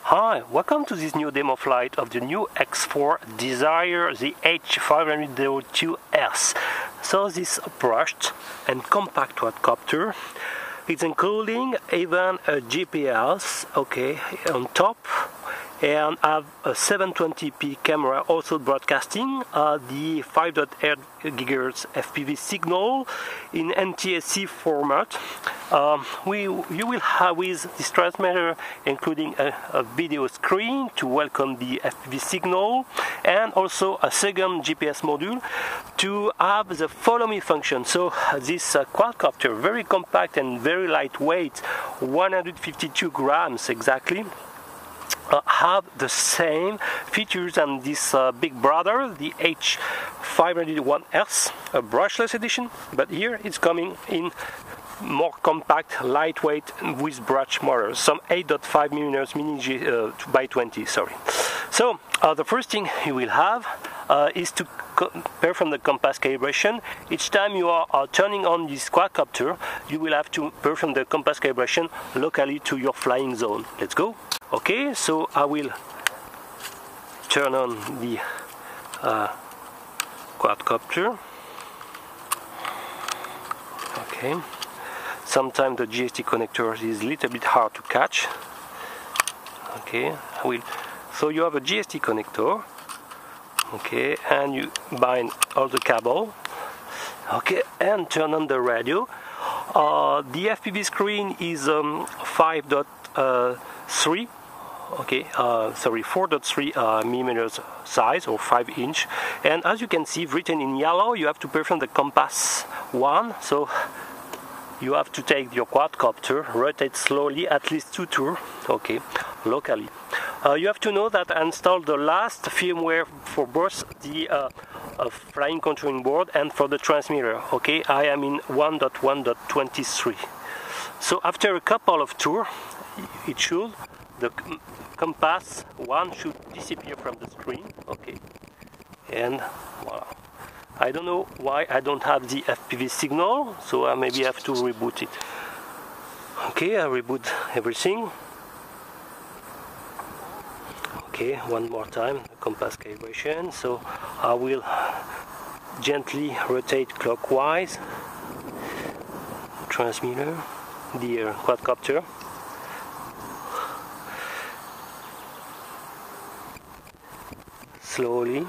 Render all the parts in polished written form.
Hi, welcome to this new demo flight of the new X4 Desire, the H502S. So this brushed and compact quadcopter, it's including even a GPS, on top, and have a 720p camera also broadcasting the 5.8 GHz FPV signal in NTSC format. You will have with this transmitter including a video screen to welcome the FPV signal, and also a second GPS module to have the follow me function. So this quadcopter, very compact and very lightweight, 152 grams exactly, have the same features than this big brother, the H501S, a brushless edition, but here it's coming in more compact, lightweight with brush motors, some 8.5mm mini by 20, sorry. So the first thing you will have is to perform the compass calibration. Each time you are turning on this quadcopter, you will have to perform the compass calibration locally to your flying zone. Let's go. Okay, so I will turn on the quadcopter. Okay, sometimes the GST connector is a little bit hard to catch. Okay, so you have a GST connector. Okay, and you bind all the cable. Okay, and turn on the radio. The FPV screen is 5.3. Okay, 4.3 millimeters size, or 5 inch, and as you can see written in yellow, you have to perform the compass 1. So you have to take your quadcopter, rotate slowly at least 2 tours, okay, locally. You have to know that I installed the last firmware for both the flying controlling board and for the transmitter. Okay, I am in 1.1.23. So after a couple of tours, the compass 1 should disappear from the screen. Okay, and voila. I don't know why I don't have the FPV signal, so I maybe have to reboot it. Okay, I reboot everything. Okay, one more time, compass calibration. So I will gently rotate clockwise transmitter, the quadcopter. Slowly.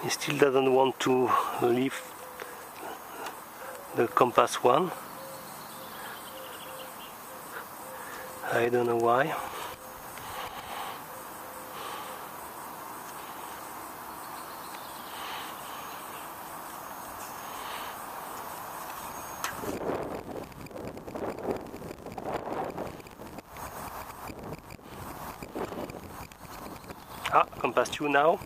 He still doesn't want to leave the compass 1. I don't know why. Compass 2 now.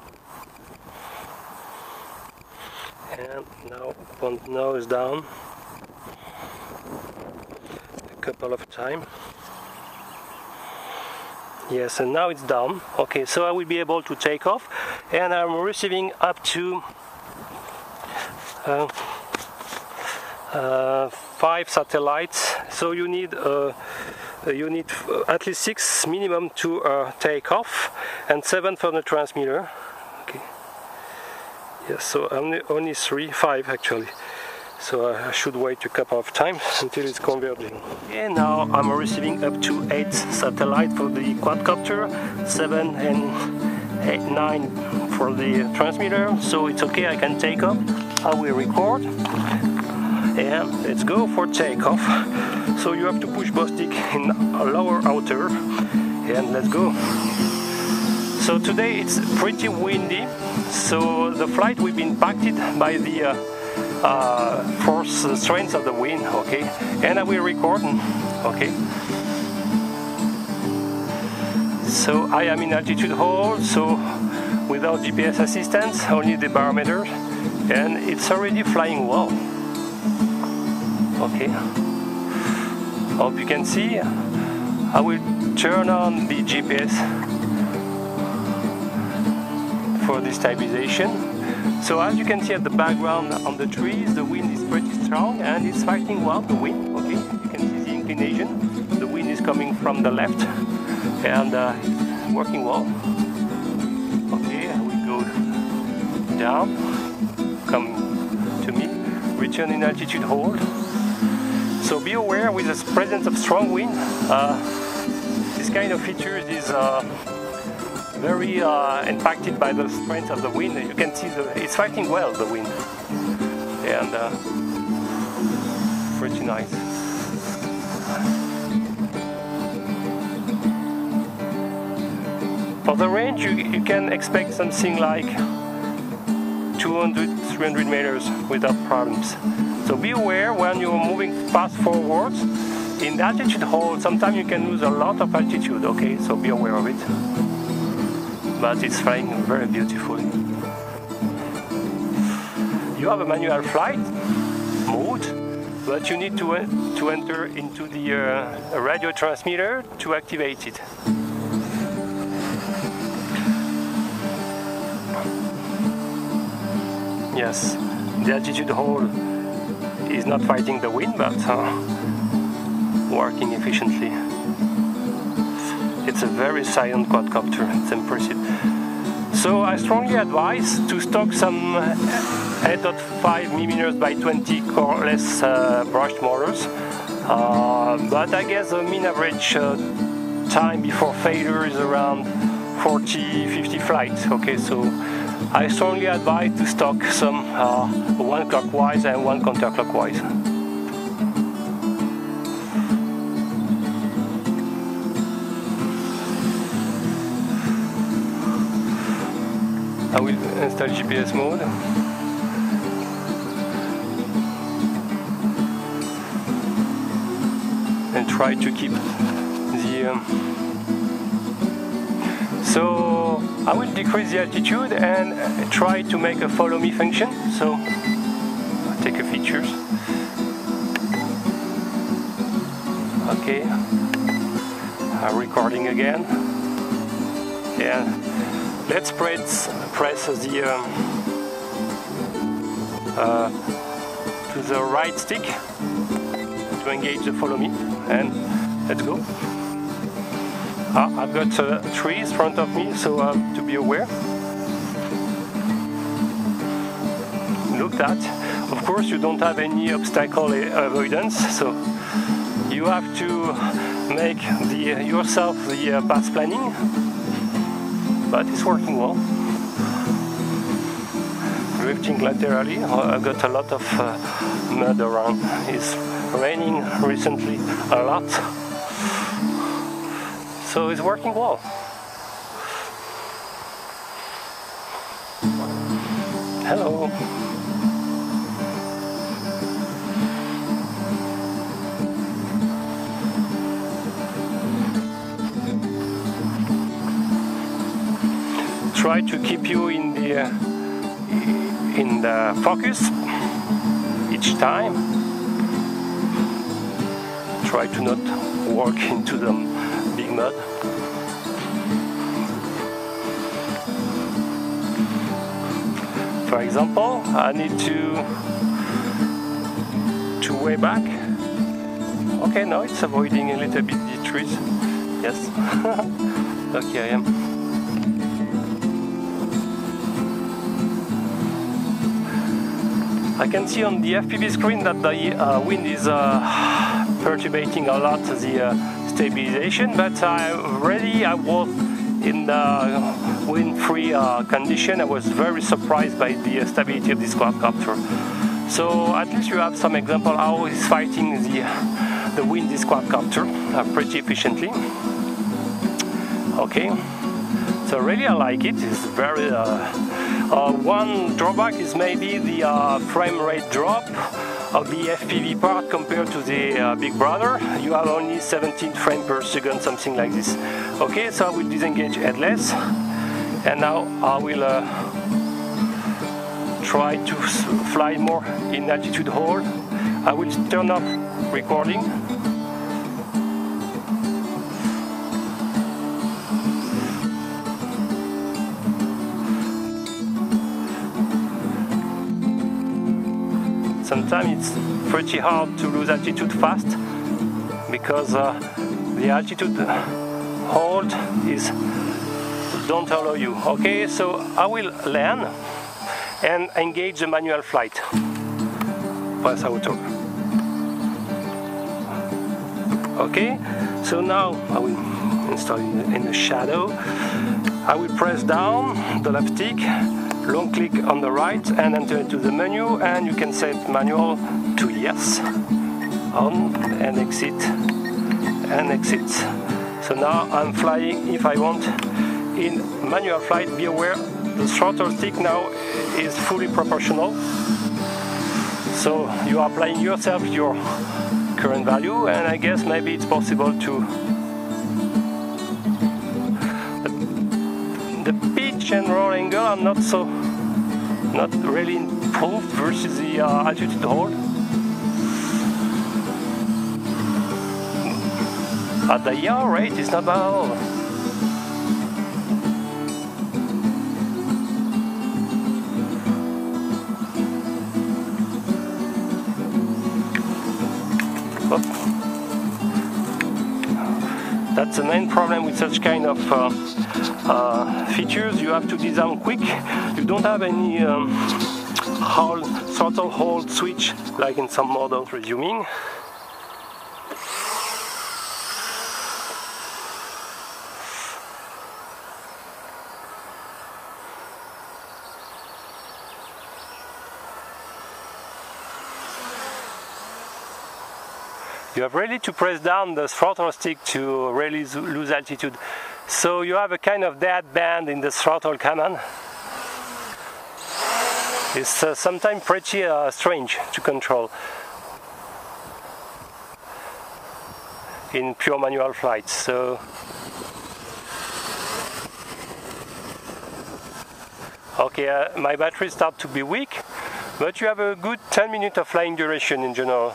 And now point now is down a couple of times. Yes, and now it's down. Okay, so I will be able to take off, and I'm receiving up to 5 satellites. So you need at least 6 minimum to take off, and 7 for the transmitter. Okay. Yes, so only 5 actually. So I should wait a couple of times until it's converging. And now I'm receiving up to 8 satellites for the quadcopter, 7 and 9 for the transmitter. So it's okay, I can take off. I will record. And let's go for takeoff. So you have to push both stick in a lower outer, and let's go. So today it's pretty windy, so the flight will be impacted by the force strength of the wind, okay? And I will record, okay? So I am in altitude hold, so without GPS assistance, only the barometer, and it's already flying well. Okay, hope you can see. I will turn on the GPS for the stabilization. So as you can see at the background on the trees, the wind is pretty strong and it's fighting well, the wind. Okay, you can see the inclination. The wind is coming from the left and it's working well. Okay, I will go down, come to me, return in altitude hold. So be aware with the presence of strong wind, this kind of features is very impacted by the strength of the wind. You can see it's fighting well, the wind, and pretty nice. For the range, you can expect something like 200-300 meters without problems. So be aware when you're moving fast forwards. In the altitude hold, sometimes you can lose a lot of altitude, okay? So be aware of it. But it's flying very beautifully. You have a manual flight mode, but you need to enter into the radio transmitter to activate it. Yes, the altitude hold is not fighting the wind, but working efficiently. It's a very silent quadcopter, it's impressive. So I strongly advise to stock some 8.5mm by 20 coreless brushed motors, but I guess the mean average time before failure is around 40-50 flights. Okay, so I strongly advise to stock some one clockwise and one counterclockwise. I will install GPS mode. And try to keep the... So I will decrease the altitude and try to make a follow me function. So I'll take a features. Okay. I'm recording again. Yeah. Let's press the to the right stick to engage the follow me, and let's go. I've got trees in front of me, so to be aware. Look at that. Of course, you don't have any obstacle avoidance, so you have to make yourself the path planning. But it's working well. Drifting laterally, I've got a lot of mud around. It's raining recently a lot, so it's working well. Hello. Try to keep you in the focus each time. Try to not walk into the big mud. For example, I need to way back. Okay, now it's avoiding a little bit the trees. Yes. Okay, I am. I can see on the FPV screen that the wind is perturbating a lot the stabilization, but I was in the wind-free condition. I was very surprised by the stability of this quadcopter. So at least you have some example how it's fighting the wind, this quadcopter pretty efficiently. Okay. So really I like it. It's very one drawback is maybe the frame rate drop. of the FPV part compared to the big brother. You have only 17 frames per second, something like this. Okay, so I will disengage headless, and now I will try to fly more in altitude hold. I will turn off recording. Sometimes it's pretty hard to lose altitude fast because the altitude hold don't allow you. Okay, so I will land and engage the manual flight. Press auto. Okay, so now I will install in the shadow. I will press down the left stick, long click on the right and enter into the menu, and you can set manual to yes, on and exit and exit. So now I'm flying if I want in manual flight. Be aware the throttle stick now is fully proportional, so you are applying yourself your current value, and I guess maybe it's possible to the pitch and roll angle are not really improved versus the altitude hold. At the yaw rate is not bad at all. That's the main problem with such kind of features. You have to disarm quick. You don't have any throttle hold switch like in some models. Resuming. You have really to press down the throttle stick to really lose altitude. So you have a kind of dead band in the throttle command. It's sometimes pretty strange to control in pure manual flights. So okay, my battery starts to be weak, but you have a good 10 minutes of flying duration in general.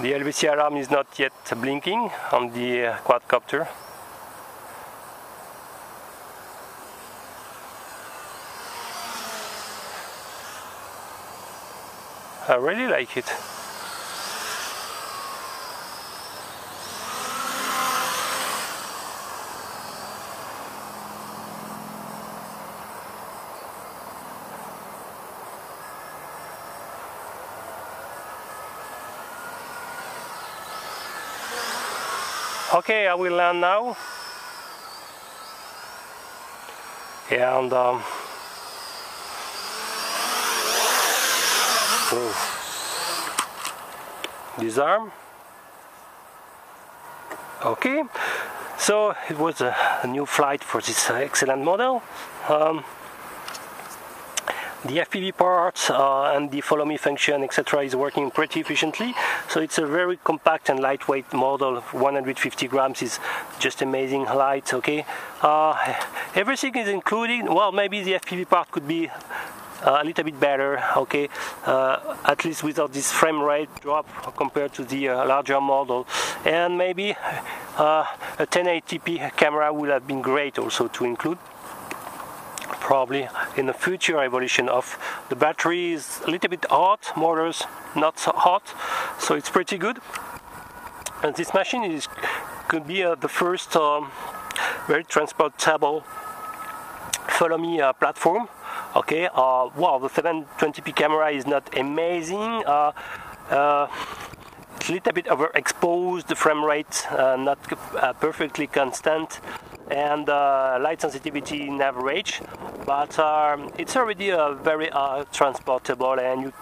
The LVC alarm is not yet blinking on the quadcopter. I really like it. Okay, I will land now, and disarm. Okay, so it was a new flight for this excellent model. The FPV parts and the follow me function, etc. is working pretty efficiently. So it's a very compact and lightweight model. 150 grams is just amazing light. Okay, everything is included. Well, maybe the FPV part could be a little bit better. Okay, at least without this frame rate drop compared to the larger model, and maybe a 1080p camera would have been great also to include. Probably in the future evolution of the battery is a little bit hot, motors not so hot, so it's pretty good. And this machine could be the first very transportable follow me platform. Okay, wow, the 720p camera is not amazing. It's a little bit overexposed, the frame rate not perfectly constant, and light sensitivity in average, but it's already very transportable, and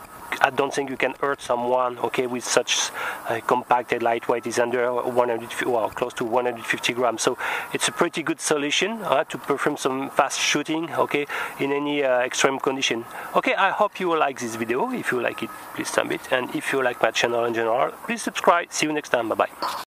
I don't think you can hurt someone, okay, with such compacted lightweight. Is under 100, well, close to 150 grams. So it's a pretty good solution to perform some fast shooting, okay, in any extreme condition. Okay, I hope you will like this video. If you like it, please thumb it, and if you like my channel in general, please subscribe. See you next time. Bye bye.